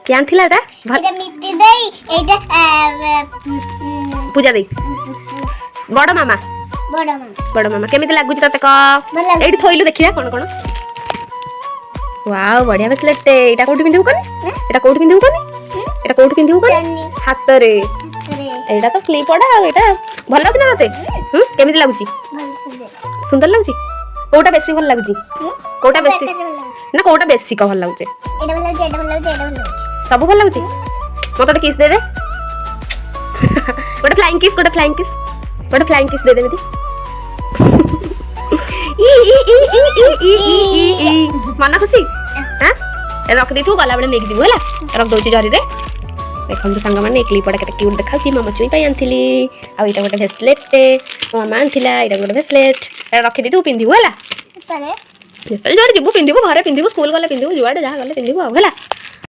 क्या थिला एटा एटा मिट्टी देई एटा पूजा देई बड़ मामा केमिति लागुची तते क एठी थोइलु देखिया कोन कोन वाओ बढ़िया ब्रेसलेट एटा कोठी पिंधिबु कोनी एटा कोठी पिंधिबु कोनी एटा कोठी पिंधिबु कोनी हाथ रे एटा तो क्लिप पड़ा एटा भल लागुची ना तते केमिति लागुची सुंदर लागुची कोटा बेसी भल लागुची कोटा बेसी ना कोटा बेसी क भल लागुची एटा भल लागुची एटा भल लागुची एटा भल लागुची सब भल लागुची मते किस दे दे गोटे फ्लाइंग किस दे दे मिति मन खुशी हां रख दे तू गला बेले नेक दिबु हला रख दोची जरी रे देखन तो संग माने क्लिप पड़ा केते क्यूट देखा छी मामा चुई पाई आनथिली आ इटा गोटे ब्रेसलेट मामा आनथिला इटा गोटे ब्रेसलेट रख दे तू पिंधिबु हला तले जड़ी जीवु पिंधिबु घरे पिंधिबु स्कूल गले पिंधिबु जुआडे जा गले पिंधिबु हला